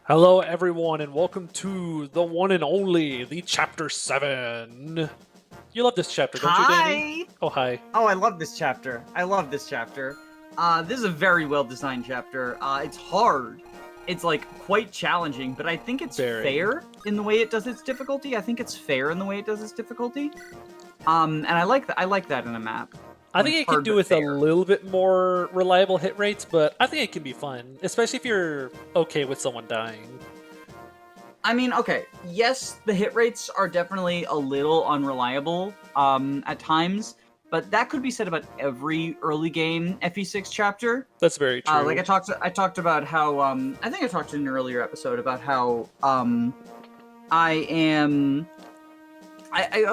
Hello, everyone, and welcome to the one and only, the Chapter 7. You love this chapter, don't you, Danny? Hi! Oh, hi. Oh, I love this chapter. This is a very well-designed chapter. It's hard. It's, quite challenging, but I think it's fair in the way it does its difficulty. And I like that. I like that in a map. I think it could do with a little bit more reliable hit rates, but I think it can be fun, especially if you're okay with someone dying. I mean, okay, yes, the hit rates are definitely a little unreliable at times, but that could be said about every early game FE6 chapter. That's very true. I talked about how I think I talked in an earlier episode about how I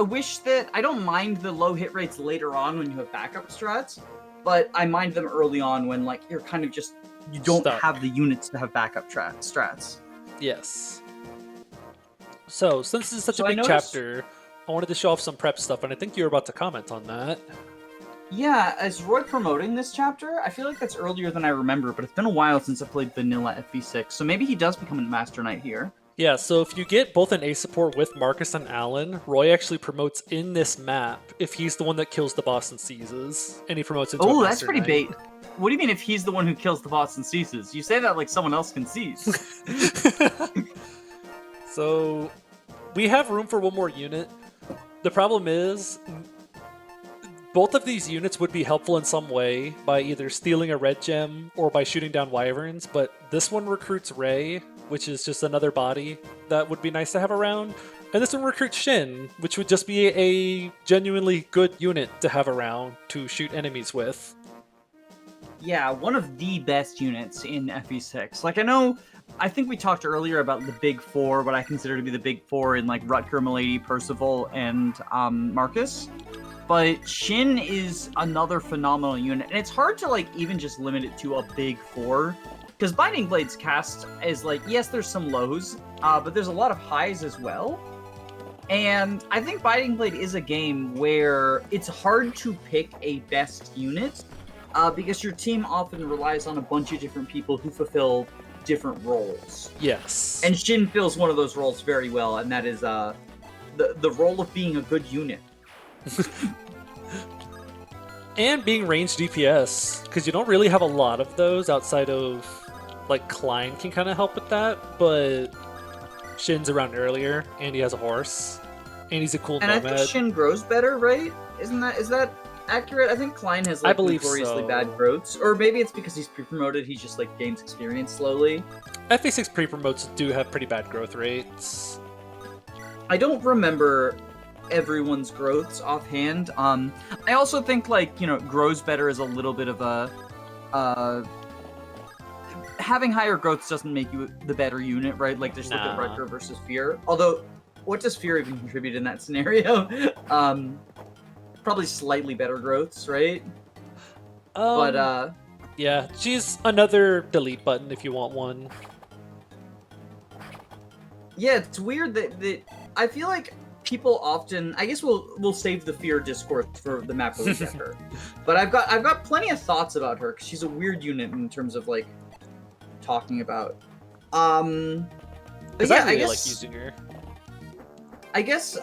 wish that I don't mind the low hit rates later on when you have backup strats, but I mind them early on when you're kind of just you don't have the units to have backup strats. Yes. So since this is such a big chapter, I wanted to show off some prep stuff, and I think you were about to comment on that. Yeah, is Roy promoting this chapter? I feel like that's earlier than I remember, but it's been a while since I played vanilla FE6, so maybe he does become a Master Knight here. Yeah, so if you get both an A support with Marcus and Elen, Roy actually promotes in this map if he's the one that kills the boss and seizes, and he promotes into a Master that's pretty Knight. bait. What do you mean if he's the one who kills the boss and seizes? You say that like someone else can seize. So, we have room for one more unit. The problem is, both of these units would be helpful in some way by either stealing a red gem or by shooting down wyverns, but this one recruits Ray, which is just another body that would be nice to have around. And this one recruits Shin, which would just be a genuinely good unit to have around to shoot enemies with. Yeah, one of the best units in FE6. I think we talked earlier about the big four, what I consider to be the big four in Rutger, Milady, Percival, and Marcus. But Shin is another phenomenal unit, and it's hard to even just limit it to a big four. Because Binding Blade's cast is yes, there's some lows, but there's a lot of highs as well. And I think Binding Blade is a game where it's hard to pick a best unit, because your team often relies on a bunch of different people who fulfill different roles. Yes. And Shin fills one of those roles very well, and that is the role of being a good unit. And being ranged DPS, because you don't really have a lot of those outside of Klein can kind of help with that, but Shin's around earlier, and he has a horse, and he's a cool nomad. And I think Shin grows better, right? Is that accurate? I think Klein has notoriously bad growths, or maybe it's because he's pre-promoted. He just gains experience slowly. FE6 pre-promotes do have pretty bad growth rates. I don't remember everyone's growths offhand. I also think grows better is a little bit of a having higher growths doesn't make you the better unit, right? Just look at Rutger versus Fear. Although, what does Fear even contribute in that scenario? Probably slightly better growths, right? Yeah, she's another delete button if you want one. Yeah, it's weird that I feel like people often, I guess we'll save the Fear discourse for the map where we get her. But I've got plenty of thoughts about her because she's a weird unit in terms of talking about. Because I really like using her. I guess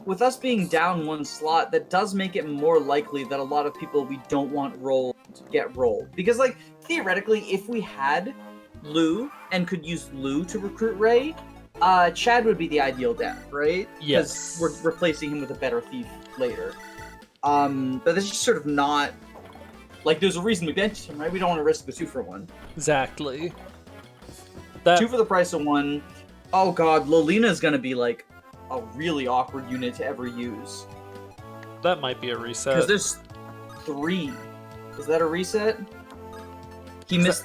with us being down one slot, that does make it more likely that a lot of people we don't want rolled get rolled. Because theoretically, if we had Lugh and could use Lugh to recruit Ray, Chad would be the ideal death, right? Yes. Because we're replacing him with a better thief later. But that's just sort of not... there's a reason we benched him, right? We don't want to risk the 2-for-1. Exactly. 2 for the price of 1. Oh god, Lolina's gonna be, a really awkward unit to ever use. That might be a reset. Because there's 3. Is that a reset? He missed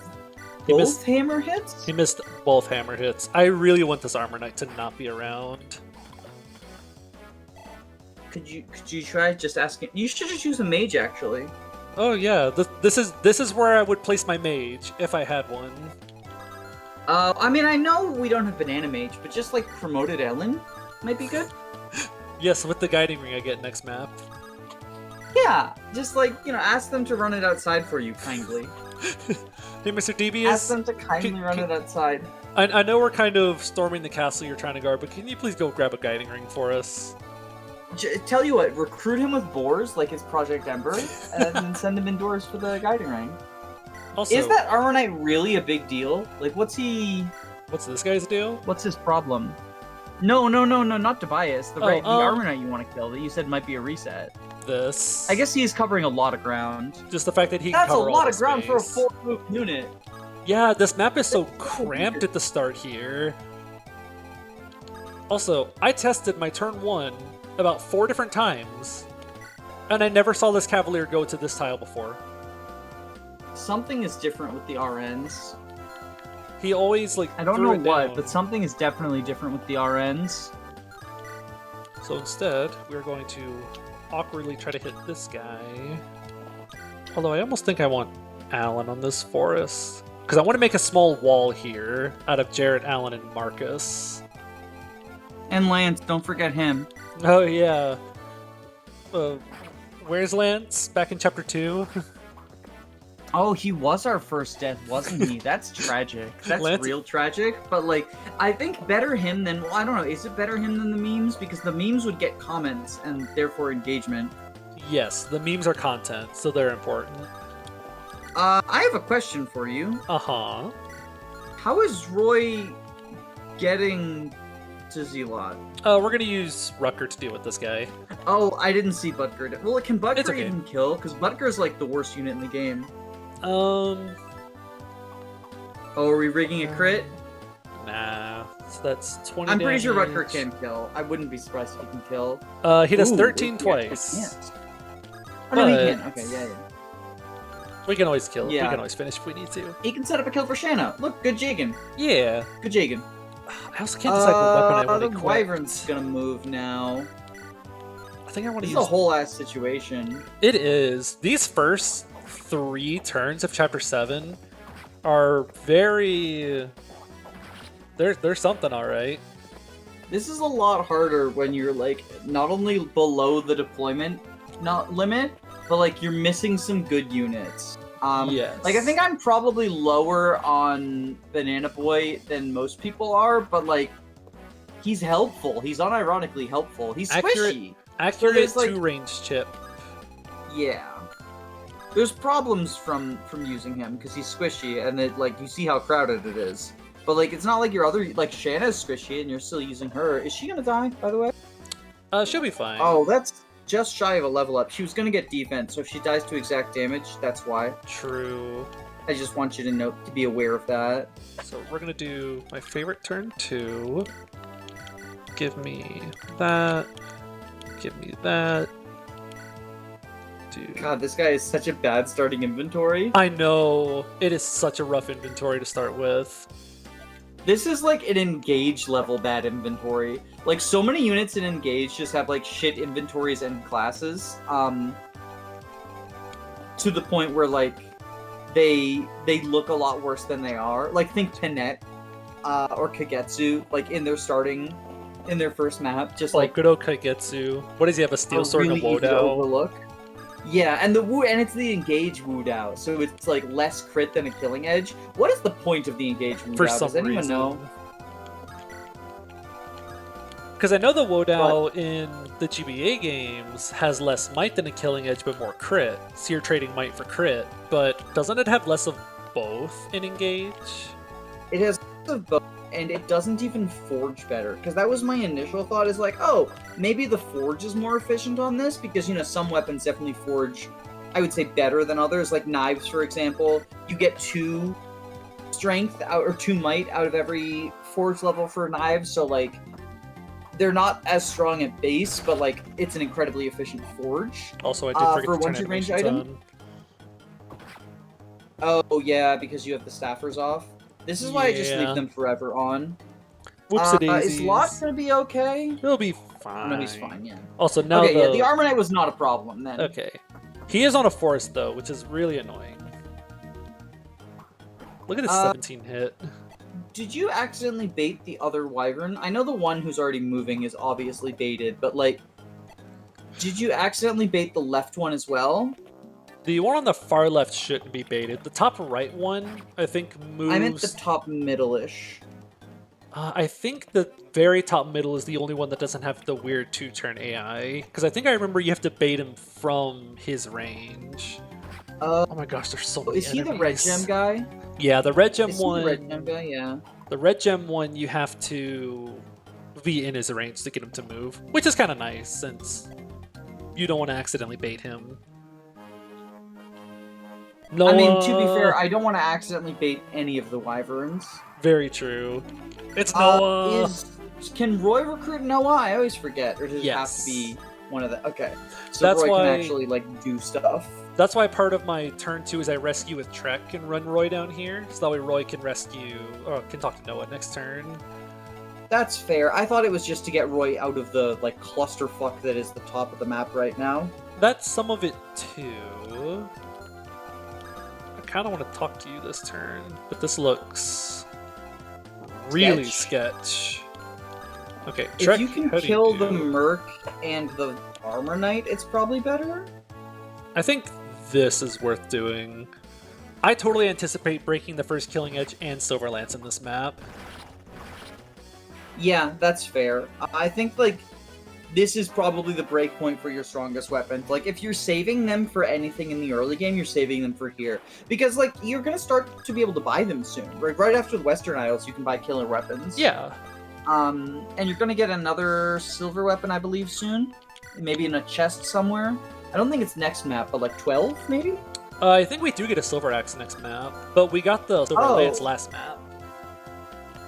hammer hits? He missed both hammer hits. I really want this Armor Knight to not be around. Could you try just asking? You should just use a mage, actually. Oh yeah, this is where I would place my mage if I had one. I mean, I know we don't have banana mage, but just promoted Elen might be good. Yes, with the guiding ring I get next map. Yeah, just ask them to run it outside for you kindly. Hey, Mr. Devious. Ask them to kindly run it outside. I know we're kind of storming the castle you're trying to guard, but can you please go grab a guiding ring for us? Tell you what, recruit him with boars, like it's Project Ember, and then send him indoors for the guiding ring. Also, Is that Armor Knight really a big deal? Like, what's this guy's deal? What's his problem? No, not Tobias. The Armor Knight you want to kill that you said might be a reset. This. I guess he is covering a lot of ground. Just the fact that he can That's a cover all lot the of ground for a space. 4-move unit. Yeah, this map is so cramped at the start here. Also, I tested my turn 1 about 4 different times, and I never saw this Cavalier go to this tile before. Something is different with the RNs. He always, like, I don't threw know it what, down. but something is definitely different with the RNs. So instead, we're going to awkwardly try to hit this guy. Although I almost think I want Elen on this forest. Because I want to make a small wall here out of Jarrett, Alen, and Marcus. And Lance, don't forget him. Oh, yeah. Where's Lance? Back in Chapter 2? Oh, he was our first death, wasn't he? That's tragic. That's Lance- real tragic. But, like, I think better him than... Well, I don't know. Is it better him than the memes? Because the memes would get comments and therefore engagement. Yes, the memes are content, so they're important. I have a question for you. Uh-huh. How is Roy getting to Zelot? We're gonna use Rucker to deal with this guy. Oh, I didn't see Butker. Well, can Butker It's okay. even kill? Because Butker's like the worst unit in the game. Um, Oh, are we rigging a crit? nah. So that's 20 I'm pretty sure damage. Butker can kill. I wouldn't be surprised if he can kill. He does Ooh, 13 yeah, twice. he can't. Oh, no, he But- can. Okay, yeah. We can always kill. Yeah. We can always finish if we need to. He can set up a kill for Shanna. Look, good Jagan. Yeah. Good Jagan. I also can't decide what weapon I want The to equip. wyvern's gonna move now. I think I want This to is a use... whole ass situation. It is. These first 3 turns of Chapter 7 are very... There's something, alright. This is a lot harder when you're like not only below the deployment limit, but like you're missing some good units. Yes. Like I think I'm probably lower on Banana Boy than most people are, but like he's helpful. He's unironically helpful. He's Accurate. squishy. Accurate there's, like- 2-range chip. Yeah. There's problems from using him because he's squishy, and it like you see how crowded it is. But like it's not like your other like Shanna's squishy and you're still using her. Is she gonna die, by the way? She'll be fine. Oh, that's just shy of a level up. She was gonna get defense, so if she dies to exact damage, that's why. True. I just want you to know to be aware of that. So we're gonna do my favorite turn 2. Give me that. Give me that. Dude. God, this guy is such a bad starting inventory. I know. It is such a rough inventory to start with. This is like an engage level bad inventory. Like so many units in engage just have like shit inventories and classes. To the point where like they look a lot worse than they are. Like think Tenet or Kagetsu, like in their first map, just like good old Kaigetsu. What does he have? A steel sword really and a easy to Wodao? overlook. Yeah, and it's the engage Wudao, so it's like less crit than a killing edge. What is the point of the engage Wudao? For some Does anyone reason. know? Because I know the Wodao in the GBA games has less might than a killing edge, but more crit. So you're trading might for crit. But doesn't it have less of both in engage? It has of both, and it doesn't even forge better. Because that was my initial thought, is like, oh, maybe the forge is more efficient on this, because, you know, some weapons definitely forge, I would say, better than others. Like knives, for example, you get 2 strength out, or 2 might out of every forge level for knives, so, like, they're not as strong at base, but, like, it's an incredibly efficient forge. Also, I did forget for to turn 1-2 range animations item? Oh, yeah, because you have the staffers off. This is why I just Yeah. leave them forever on. Whoopsie-daisies. Is Lot gonna be okay? He'll be fine. No, he's fine, yeah. Also, now Okay, yeah, the Armor Knight was not a problem then. Okay. He is on a forest, though, which is really annoying. Look at this 17 hit. Did you accidentally bait the other wyvern? I know the one who's already moving is obviously baited, but, like, did you accidentally bait the left one as well? The one on the far left shouldn't be baited. The top right one, I think, moves... I meant the top middle-ish. I think the very top middle is the only one that doesn't have the weird 2-turn AI. Because I think I remember you have to bait him from his range. Oh my gosh, there's so many Is he the red gem guy? Yeah, the red gem Is he one... the red gem guy? Yeah. The red gem one, you have to be in his range to get him to move. Which is kind of nice, since you don't want to accidentally bait him. No, I mean, to be fair, I don't want to accidentally bait any of the wyverns. Very true. It's Noah. Can Roy recruit Noah? I always forget. Or does it have to be one of the... Okay. So That's Roy why... can actually, like, do stuff. That's why part of my turn 2 is I rescue with Trek and run Roy down here. So that way Roy can rescue... or can talk to Noah next turn. That's fair. I thought it was just to get Roy out of the, like, clusterfuck that is the top of the map right now. That's some of it, too. I kind of want to talk to you this turn, but this looks... really sketch. Okay, Trek, if you can kill the Merc and the Armor Knight, it's probably better? I think this is worth doing. I totally anticipate breaking the first Killing Edge and Silver Lance in this map. Yeah, that's fair. I think, like, this is probably the break point for your strongest weapons. Like, if you're saving them for anything in the early game, you're saving them for here. Because, like, you're going to start to be able to buy them soon. Right after the Western Isles, you can buy killer weapons. Yeah. And you're going to get another silver weapon, I believe, soon. Maybe in a chest somewhere. I don't think it's next map, but like 12, maybe? I think we do get a Silver Axe next map, but we got the Silver Lance last map.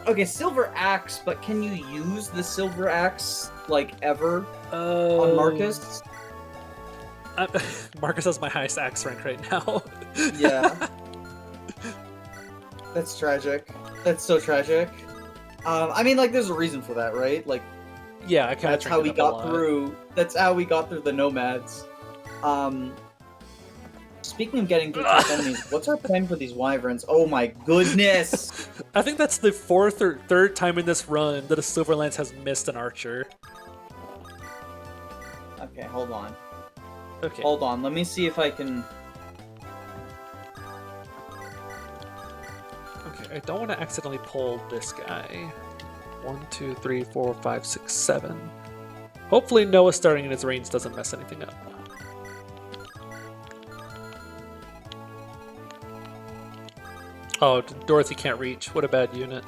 Okay, Silver Axe, but can you use the Silver Axe, like, ever on Marcus? Marcus has my highest axe rank right now. Yeah. That's tragic. That's so tragic. I mean, like, there's a reason for that, right? Like, yeah, I kind of. That's how we got through. That's how we got through the nomads. Speaking of getting through tough enemies, what's our plan for these wyverns? Oh my goodness! I think that's the fourth or third time in this run that a Silver Lance has missed an archer. Okay, hold on. Okay. Hold on, let me see if I can... Okay, I don't want to accidentally pull this guy. 1, 2, 3, 4, 5, 6, 7. Hopefully Noah starting in his range doesn't mess anything up. Oh, Dorothy can't reach. What a bad unit.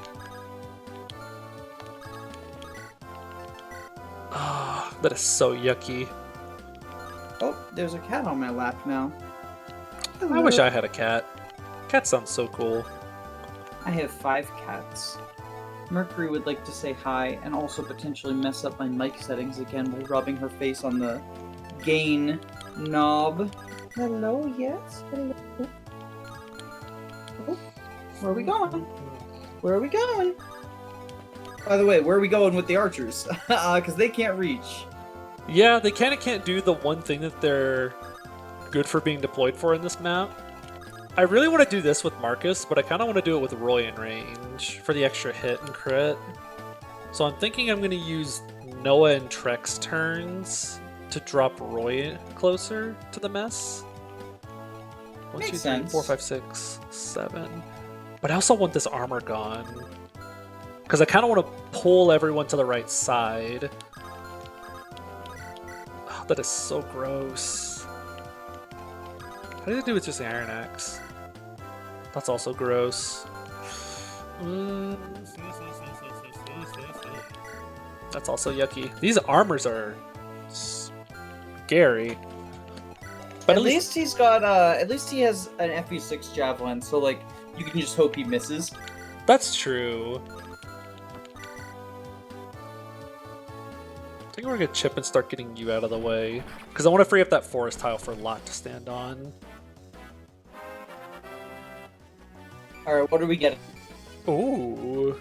Ah, that is so yucky. Oh, there's a cat on my lap now. Hello. I wish I had a cat. Cat sounds so cool. I have 5 cats. Mercury would like to say hi and also potentially mess up my mic settings again by rubbing her face on the gain knob. Hello, yes? Hello. Oh, where are we going? Where are we going? By the way, where are we going with the archers? Because they can't reach. Yeah, they kind of can't do the one thing that they're good for being deployed for in this map. I really want to do this with Marcus, but I kind of want to do it with Roy in range for the extra hit and crit. So I'm thinking I'm going to use Noah and Trek's turns to drop Roy closer to the mess. 1, 2, 3, 4, 5, 6, 7. But I also want this armor gone. Because I kind of want to pull everyone to the right side. Oh, that is so gross. How do you do with just the Iron Axe? That's also gross. That's also yucky. These armors are scary. But at least he's got, at least he has an FE6 javelin, so, like, you can just hope he misses. That's true. I think we're gonna chip and start getting you out of the way. Because I want to free up that forest tile for Lot to stand on. Alright, what are we getting? Ooh.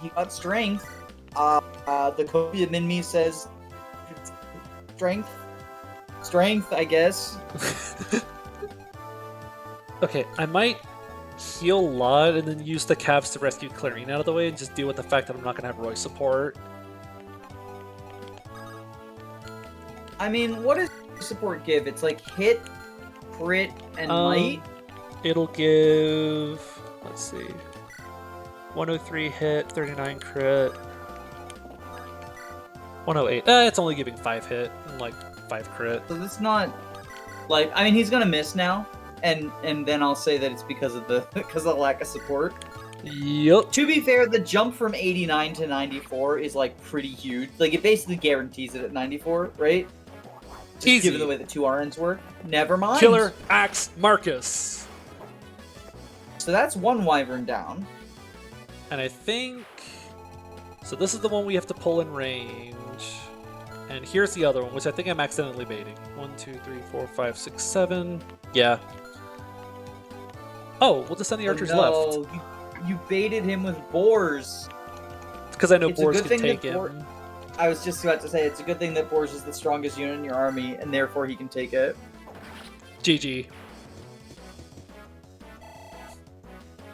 He got strength. The Kobe in me says... Strength? Strength, I guess. Okay, I might heal Lot and then use the Cavs to rescue Clarine out of the way and just deal with the fact that I'm not going to have Roy support. I mean, what does support give? It's like hit crit and might? It'll give, let's see, 103 hit, 39 crit, 108. It's only giving 5 hit and like 5 crit. So that's not like, I mean, he's gonna miss now, and then I'll say that it's because of the lack of support. Yup. To be fair, the jump from 89 to 94 is like pretty huge. Like it basically guarantees it at 94, right? Just Easy. given the way the two RNs work. Never mind. Killer Axe Marcus. So that's one wyvern down. And I think, so this is the one we have to pull in range. And here's the other one, which I think I'm accidentally baiting. 1, 2, 3, 4, 5, 6, 7. Yeah. Oh, we'll just send the archers left. No, you baited him with boars. Because I know It's a boars good can thing take that him. I was just about to say, it's a good thing that boars is the strongest unit in your army, and therefore he can take it. GG.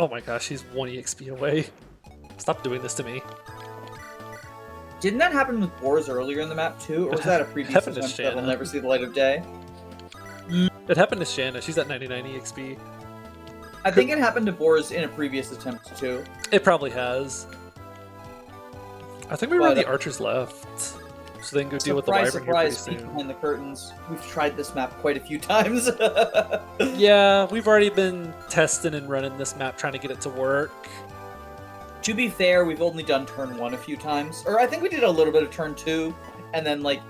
Oh my gosh, he's 1 EXP away. Stop doing this to me. Didn't that happen with boars earlier in the map too, or was that a previous Happened to attempt that will Shanna. never see the light of day? It happened to Shanna. She's at 99 EXP. I think it happened to boars in a previous attempt too. It probably has. I think we But, run the archers left. So they can go deal with the Surprise, wyvern here pretty surprise, peek soon. behind the curtains. We've tried this map quite a few times. Yeah, we've already been testing and running this map trying to get it to work. To be fair, we've only done turn 1 a few times. Or I think we did a little bit of turn 2, and then, like,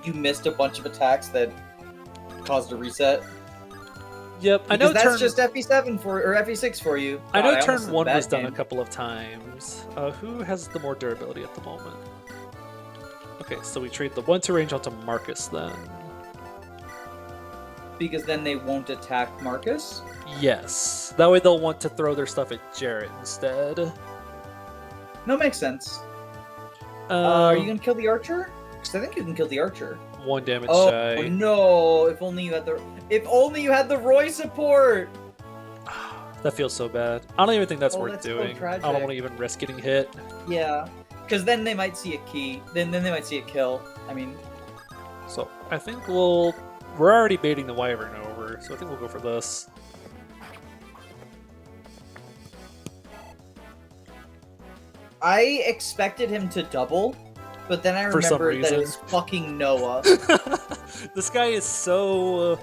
you missed a bunch of attacks that caused a reset. Yep, I Because know that's turn. just FE7 or FE6 for you. I God, know almost turn said 1 that was done a game. couple of times. Who has the more durability at the moment? Okay, so we trade the 1 to range onto Marcus then. Because then they won't attack Marcus. Yes, that way they'll want to throw their stuff at Jarrett instead. No, makes sense. Are you gonna kill the archer? Because I think you can kill the archer. 1 damage Oh shy. no! If only you had the Roy support. That feels so bad. I don't even think that's Oh, worth that's so doing. I tragic. don't want to even risk getting hit. Yeah, because then they might see a key. Then they might see a kill. I mean, So I think we're already baiting the wyvern over, so I think we'll go for this. I expected him to double, but then I For some remembered that it reason. was fucking Noah. This guy is so...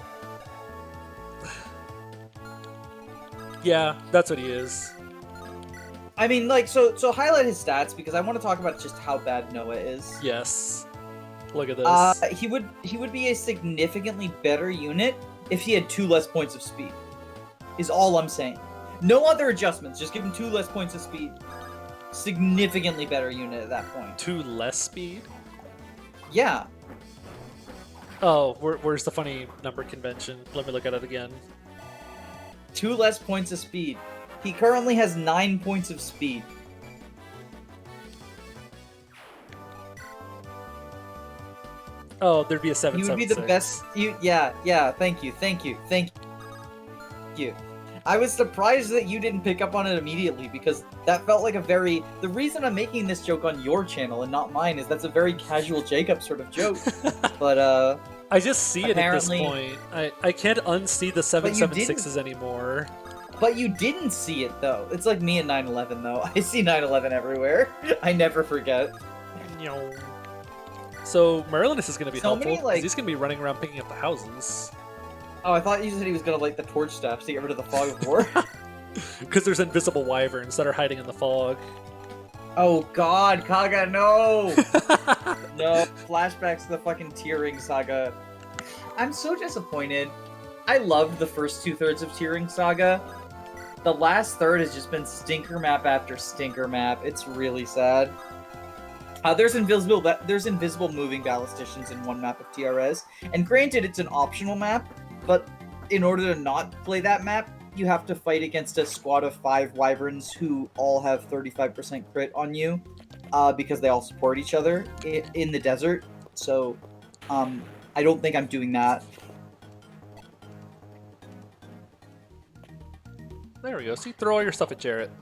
Yeah, that's what he is. I mean, like, so highlight his stats because I want to talk about just how bad Noah is. Yes. Look at this. He would be a significantly better unit if he had 2 less points of speed. Is all I'm saying. No other adjustments. Just give him 2 less points of speed. Significantly better unit at that point. 2 less speed? Yeah. Oh, where's the funny number convention? Let me look at it again. 2 less points of speed. He currently has 9 points of speed. Oh, there'd be a 7. He would be the best. Yeah. Thank you. I was surprised that you didn't pick up on it immediately because that felt like a very. The reason I'm making this joke on your channel and not mine is that's a very casual Jacob sort of joke. But I just see it at this apparently- point. I can't unsee the 776s anymore. But you didn't see it though. It's like me and 9/11 though. I see 9/11 everywhere. I never forget. So Merlinus is going to be So helpful many, because like- he's going to be running around picking up the houses. Oh, I thought you said he was gonna light the torch staffs to get rid of the fog of war. Because there's invisible wyverns that are hiding in the fog. Oh God, Kaga, no! No, flashbacks to the fucking Tearing saga. I'm so disappointed. I loved the first 2/3 of Tearing saga. The last third has just been stinker map after stinker map. It's really sad. There's invisible moving ballisticians in one map of TRS, and granted, it's an optional map, but in order to not play that map, you have to fight against a squad of 5 wyverns who all have 35% crit on you, because they all support each other in the desert. So, I don't think I'm doing that. There we go. See, throw all your stuff at Jarrett.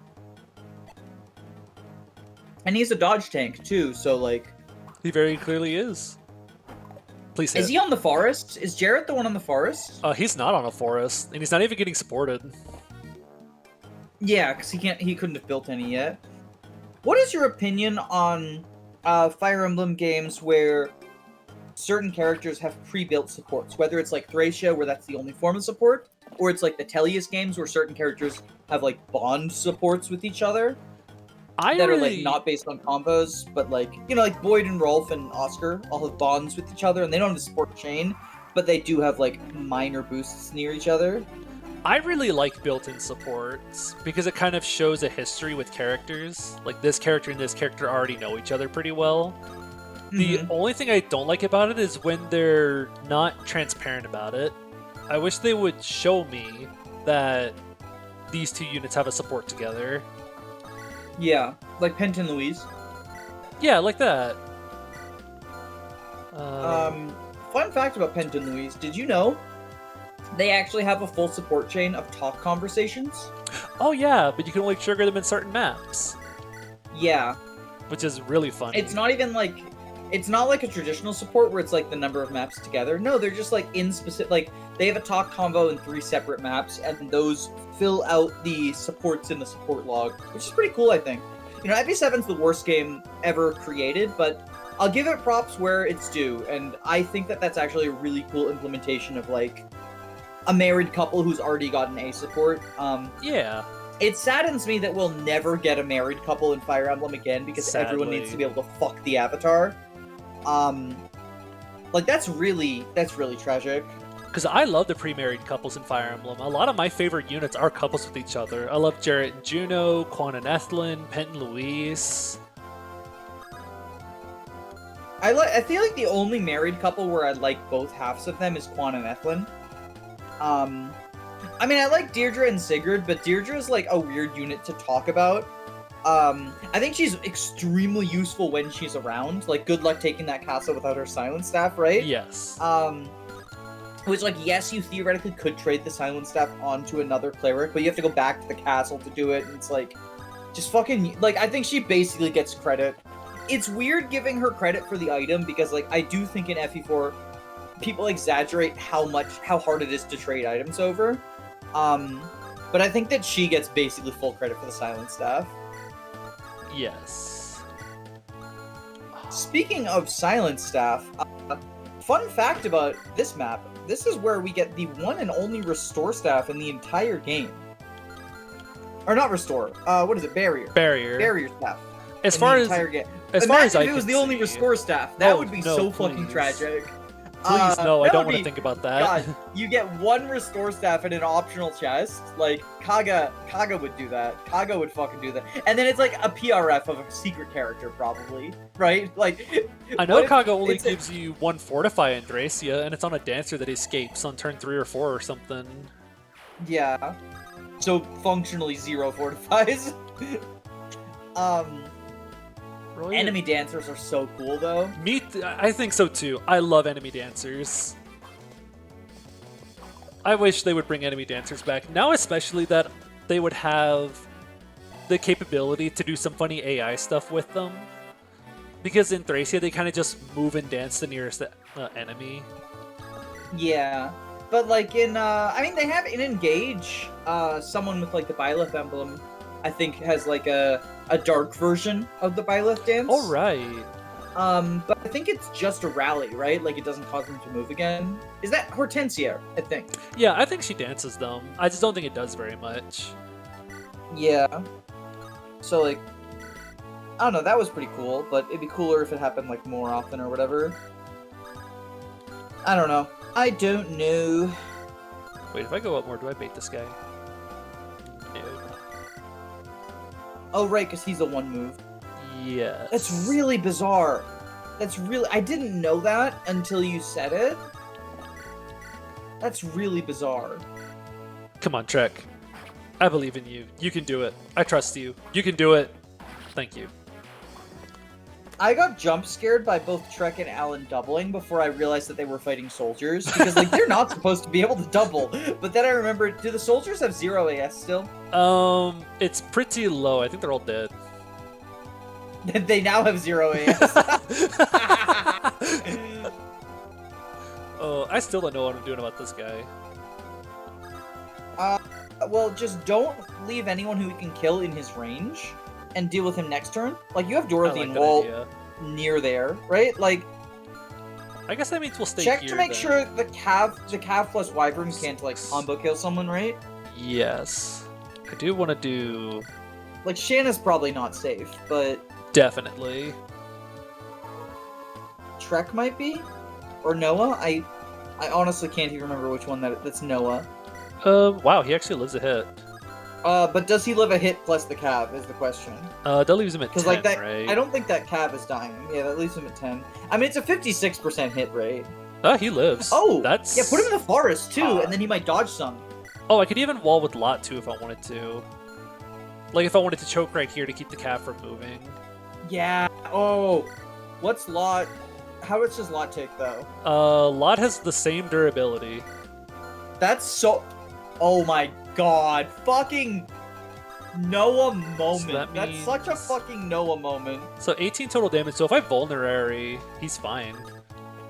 And he's a dodge tank too, so like, He very clearly is. Please hit. Is he on the forest? Is Jarrett the one on the forest? He's not on a forest, and he's not even getting supported. Yeah, because he couldn't have built any yet. What is your opinion on Fire Emblem games where certain characters have pre-built supports? Whether it's like Thracia, where that's the only form of support, or it's like the Tellius games where certain characters have like bond supports with each other that are like not based on combos, but like, you know, like Boyd and Rolf and Oscar all have bonds with each other, and they don't have a support chain, but they do have like minor boosts near each other. I really like built-in supports because it kind of shows a history with characters. Like this character and this character already know each other pretty well. The only thing I don't like about it is when they're not transparent about it. I wish they would show me that these two units have a support together. Yeah, like Pent and Louise. Yeah, like that. Fun fact about Pent and Louise, did you know they actually have a full support chain of talk conversations? Oh yeah, but you can only trigger them in certain maps. Yeah. Which is really funny. It's not even like... It's not like a traditional support where it's like the number of maps together. No, they're just like in specific... Like, they have a talk combo in 3 separate maps, and those fill out the supports in the support log, which is pretty cool, I think. You know, FE7's the worst game ever created, but I'll give it props where it's due, and I think that that's actually a really cool implementation of, like, a married couple who's already gotten A support. Yeah. It saddens me that we'll never get a married couple in Fire Emblem again because Sadly. everyone needs to be able to fuck the avatar. Like that's really tragic. Because I love the pre-married couples in Fire Emblem. A lot of my favorite units are couples with each other. I love Jarrett and Juno, Quan and Ethlyn, Pent and Louise. I feel like the only married couple where I like both halves of them is Quan and Ethlyn. I mean, I like Deirdre and Sigurd, but Deirdre is like a weird unit to talk about. I think she's extremely useful when she's around. Like, good luck taking that castle without her silent staff, right? Yes. Which, like, yes, you theoretically could trade the silent staff onto another cleric, but you have to go back to the castle to do it, and it's like, just fucking, like, I think she basically gets credit. It's weird giving her credit for the item, because, like, I do think in FE4, people exaggerate how hard it is to trade items over. But I think that she gets basically full credit for the silent staff. Yes. Speaking of silent staff, fun fact about this map, this is where we get the one and only restore staff in the entire game. Or not restore, what is it, barrier. Barrier staff. As far as Imagine if it was the only restore staff, that would be so fucking tragic. Please, no, I don't want to think about that. God, you get one restore staff in an optional chest. Like, Kaga would do that. Kaga would fucking do that. And then it's like a PRF of a secret character, probably. Right? Like, I know Kaga only gives you 1 Fortify in Thracia, and it's on a Dancer that escapes on turn 3 or 4 or something. Yeah. So, functionally 0 Fortifies. Really? Enemy dancers are so cool, though. I think so too. I love enemy dancers. I wish they would bring enemy dancers back. Now especially that they would have the capability to do some funny AI stuff with them. Because in Thracia, they kind of just move and dance the nearest enemy. Yeah. But like in, I mean, they have in Engage, someone with like the Byleth emblem, I think has like a dark version of the Byleth dance. Oh, right. But I think it's just a rally, right? Like, it doesn't cause them to move again. Is that Hortensia, I think? Yeah, I think she dances them. I just don't think it does very much. Yeah. So, like, I don't know, that was pretty cool, but it'd be cooler if it happened, like, more often or whatever. I don't know. I don't know. Wait, if I go up more, do I bait this guy? No. Oh, right, because he's a one move. Yes. That's really bizarre. I didn't know that until you said it. That's really bizarre. Come on, Trek. I believe in you. You can do it. I trust you. You can do it. Thank you. I got jump scared by both Trek and Elen doubling before I realized that they were fighting soldiers, because like they're not supposed to be able to double. But then I remembered, do the soldiers have 0 AS still? It's pretty low. I think they're all dead. They now have 0 AS. Oh, I still don't know what I'm doing about this guy. Well, just don't leave anyone who he can kill in his range, and deal with him next turn. Like, you have I Dorothy like and that Walt idea. near there, right? Like, I guess that means we'll stay check here, to make then. sure the Cav plus Wyvern can't, like, combo kill someone, right? Yes. I do want to do... Like, Shanna's probably not safe, but Definitely. Trek might be? Or Noah? I honestly can't even remember which one that's Noah. Wow, he actually lives a hit. But does he live a hit plus the Cav is the question. That leaves him at 10, Because, like, that, right? I don't think that Cav is dying. Yeah, that leaves him at 10. I mean, it's a 56% hit rate. He lives. Oh! That's... Yeah, put him in the forest, too, and then he might dodge some. Oh, I could even wall with Lot, too, if I wanted to. Like, if I wanted to choke right here to keep the cat from moving. Yeah. Oh. What's Lot? How much does Lot take, though? Lot has the same durability. That's so... Oh my god. Fucking Noah moment. That's means- such a fucking Noah moment. So 18 total damage, so if I vulnerary, he's fine.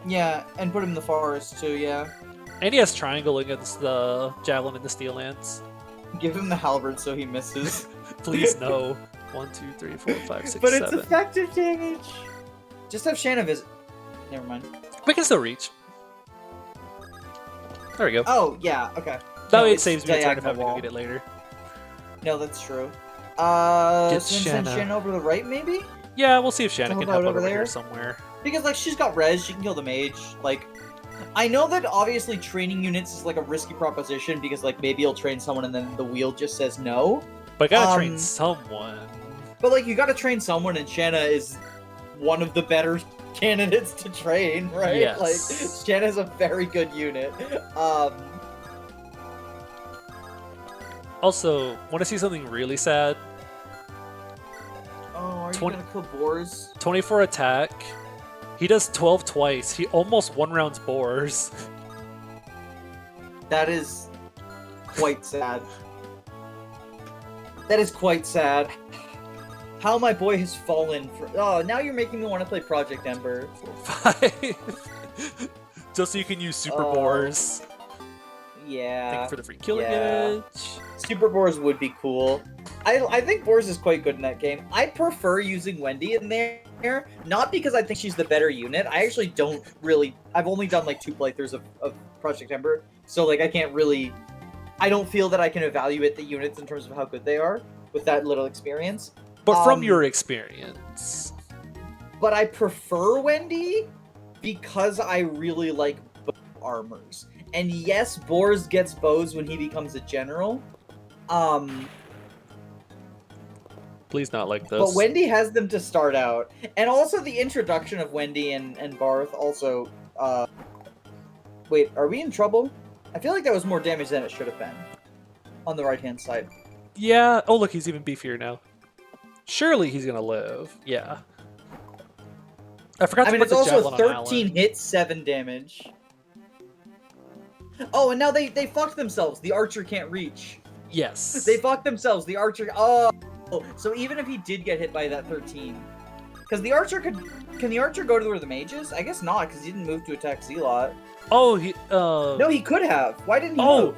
Yeah, and put him in the forest, too, yeah. And he has triangle against the Javelin and the Steel Lance. Give him the halberd so he misses. Please no. 1, 2, 3, 4, 5, 6, But 7. it's effective damage. Just have Shanna visit. Never mind. We can still reach. There we go. Oh, yeah, okay. That No, way it it's saves me a turn if I diagonal have to go wall. get it later. No, that's true. Get So then send Shanna. Shanna over to the right, maybe? Yeah, we'll see if Shanna Hold can out help over over there? here somewhere. Because, like, she's got res, she can kill the mage. Like, I know that obviously training units is, like, a risky proposition because, like, maybe you'll train someone and then the wheel just says no. But I gotta train Um, someone. But, like, you gotta train someone, and Shanna is one of the better candidates to train, right? Yes. Like, Shanna's a very good unit. Also, want to see something really sad? Oh, are you 20 gonna kill boars? 24 attack. He does 12 twice. He almost one rounds boars. That is quite sad. That is quite sad. How my boy has fallen for. Oh, now you're making me want to play Project Ember. 4, 5. Just so you can use super Oh, boars. Thank Yeah. you for the free killing yeah. edge. Super Boars would be cool. I think Boars is quite good in that game. I prefer using Wendy in there, not because I think she's the better unit. I actually don't really. I've only done like 2 playthroughs of Project Ember, so like I can't really. I don't feel that I can evaluate the units in terms of how good they are with that little experience. But from Um, your experience. But I prefer Wendy because I really like bow armors. And yes, Boars gets bows when he becomes a general. Please not like this. But Wendy has them to start out. And also the introduction of Wendy and Barth also... Wait, are we in trouble? I feel like that was more damage than it should have been. On the right-hand side. Yeah. Oh, look, he's even beefier now. Surely he's gonna live. Yeah. I forgot I to mean, put it's the also javelin on 13 Elen. hits, 7 damage. Oh, and now they fucked themselves. The archer can't reach. Yes. They fucked themselves. The archer... Oh! So even if he did get hit by that 13... Because the archer could... Can the archer go to where the mage is? I guess not, because he didn't move to attack Zealot. Oh, he... No, he could have. Why didn't he Oh! move?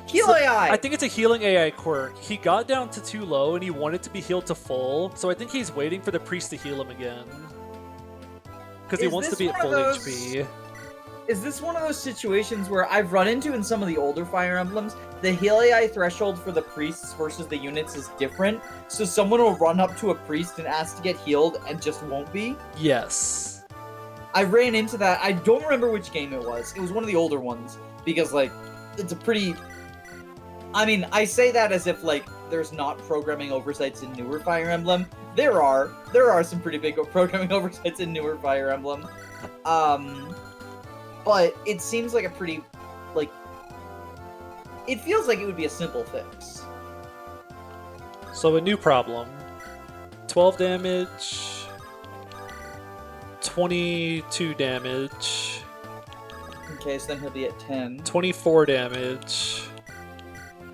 Heal So- AI! I think it's a healing AI quirk. He got down to too low and he wanted to be healed to full, so I think he's waiting for the priest to heal him again. Because he Is wants to this be at one of full those- HP. Is this one of those situations where I've run into in some of the older Fire Emblems, the heal AI threshold for the priests versus the units is different, so someone will run up to a priest and ask to get healed and just won't be? Yes. I ran into that. I don't remember which game it was. It was one of the older ones, because, like, it's a pretty... I mean, I say that as if, like, there's not programming oversights in newer Fire Emblem. There are some pretty big programming oversights in newer Fire Emblem. But it seems like a pretty, like... It feels like it would be a simple fix. So a new problem. 12 damage. 22 damage. Okay, so then he'll be at 10. 24 damage.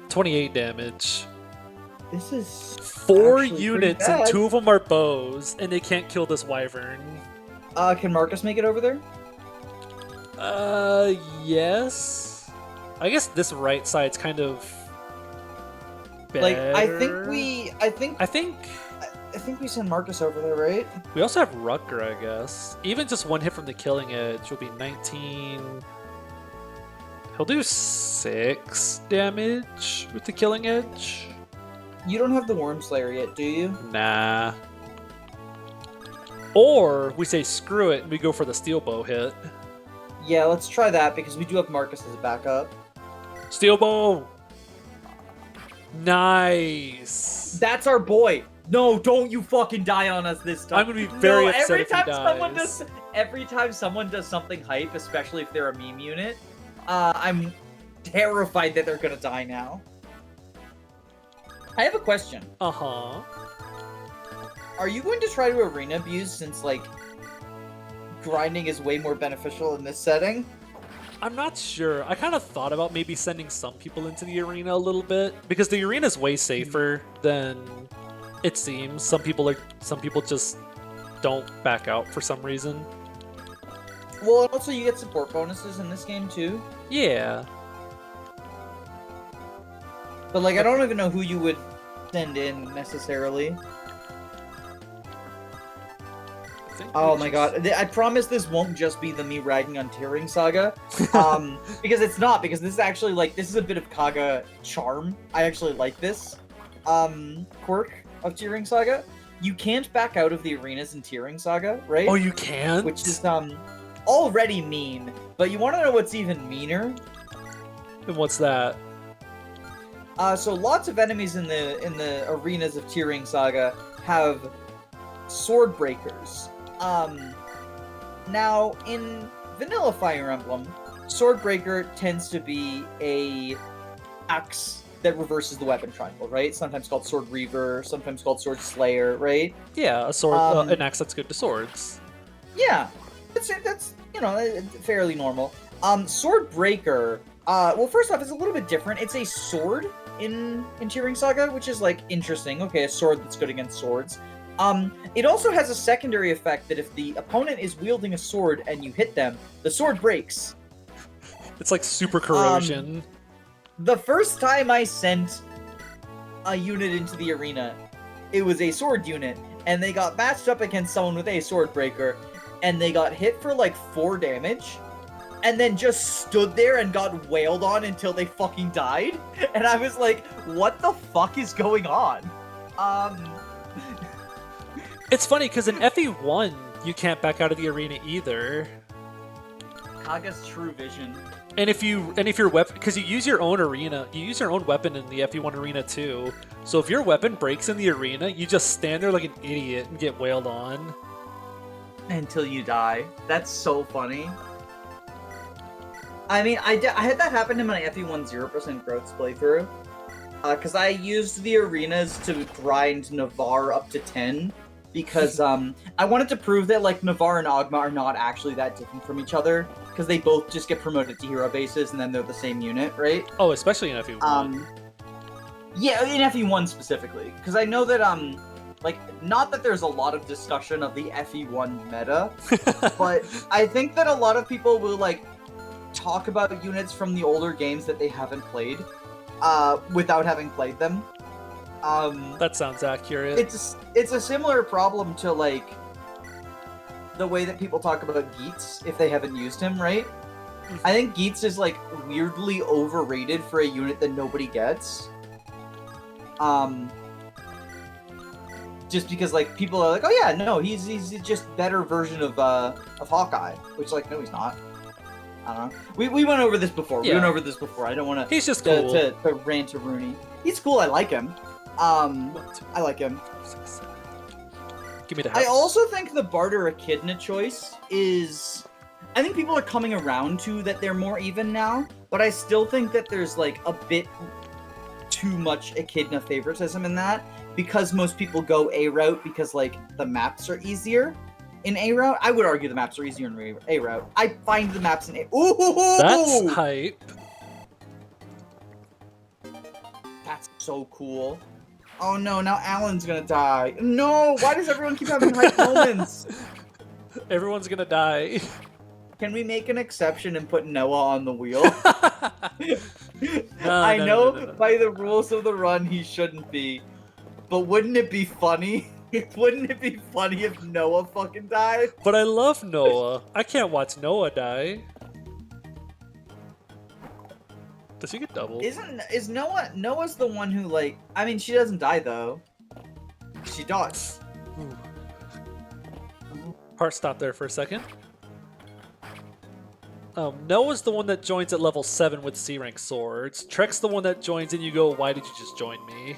28 damage. This is... 4 actually units pretty and bad. 2 of them are bows, and they can't kill this wyvern. Can Marcus make it over there? Yes. I guess this right side's kind of better. Like, I think we send Marcus over there, right? We also have Rutger, I guess. Even just one hit from the killing edge will be 19. He'll do 6 damage with the killing edge. You don't have the Worm Slayer yet, do you? Nah. Or we say screw it and we go for the steel bow hit. Yeah, let's try that because we do have Marcus as a backup. Steel bow! Nice! That's our boy. No, don't you fucking die on us this time. I'm gonna be very upset every if he time dies. every time someone does something hype, especially if they're a meme unit, I'm terrified that they're gonna die now. I have a question. Uh-huh. Are you going to try to arena abuse since, like, grinding is way more beneficial in this setting? I'm not sure. I kind of thought about maybe sending some people into the arena a little bit because the arena is way safer than it seems. Some people just don't back out for some reason. Well, and also you get support bonuses in this game too. Yeah. But like, I don't even know who you would send in necessarily. Oh my god, I promise this won't just be the me riding on Tearing Saga. Because it's not, because this is actually, like, this is a bit of Kaga charm. I actually like this quirk of Tearing Saga. You can't back out of the arenas in Tearing Saga, right? Oh, you can't? Which is already mean, but you want to know what's even meaner? And what's that? So lots of enemies in the arenas of Tearing Saga have sword breakers. Now, in vanilla Fire Emblem, Swordbreaker tends to be a axe that reverses the weapon triangle, right? Sometimes called Sword Reaver, sometimes called Sword Slayer, right? Yeah, a sword, an axe that's good to swords. Yeah, that's you know, fairly normal. Swordbreaker, well, first off, it's a little bit different. It's a sword in Tearing Saga, which is, like, interesting. Okay, a sword that's good against swords. It also has a secondary effect that if the opponent is wielding a sword and you hit them, the sword breaks. It's like super corrosion. The first time I sent a unit into the arena, it was a sword unit, and they got matched up against someone with a sword breaker, and they got hit for like 4 damage, and then just stood there and got wailed on until they fucking died. And I was like, what the fuck is going on? It's funny because in FE1 you can't back out of the arena either. Kaga's true vision. And if your weapon, because you use your own weapon in the FE1 arena too. So if your weapon breaks in the arena, you just stand there like an idiot and get wailed on until you die. That's so funny. I mean, I had that happen in my FE1 0% growth playthrough. Because I used the arenas to grind Navarre up to 10. Because I wanted to prove that, like, Navarre and Ogma are not actually that different from each other. Because they both just get promoted to hero bases and then they're the same unit, right? Oh, especially in FE1. Yeah, in FE1 specifically. Because I know that, like, not that there's a lot of discussion of the FE1 meta, but I think that a lot of people will, like, talk about units from the older games that they haven't played without having played them. That sounds accurate. It's a similar problem to, like, the way that people talk about Geats if they haven't used him, right? I think Geats is, like, weirdly overrated for a unit that nobody gets. Just because, like, people are like, oh yeah, no, he's just better version of Hawkeye, which, like, no, he's not. I don't know. We went over this before. Yeah. We went over this before. I don't want to. He's just cool. To rant to Rooney. He's cool. I like him. I like him. Give me the I house. also think the Barter Echidna choice is... I think people are coming around to that they're more even now, but I still think that there's, like, a bit too much Echidna favoritism in that, because most people go A route because, like, the maps are easier in A route. I would argue the maps are easier in A route. I find the maps in A... Ooh! That's hype. That's so cool. Oh no, now Alan's gonna die. No, why does everyone keep having hype moments? Everyone's gonna die. Can we make an exception and put Noah on the wheel? No, I no, know no, no, no. by the rules of the run he shouldn't be, but wouldn't it be funny? Wouldn't it be funny if Noah fucking died? But I love Noah. I can't watch Noah die. Does he get doubled? Is Noah's the one who like? I mean, she doesn't die though. She dodged. Ooh. Heart stop there for a second. Noah's the one that joins at level 7 with C rank swords. Trek's the one that joins and you go, why did you just join me?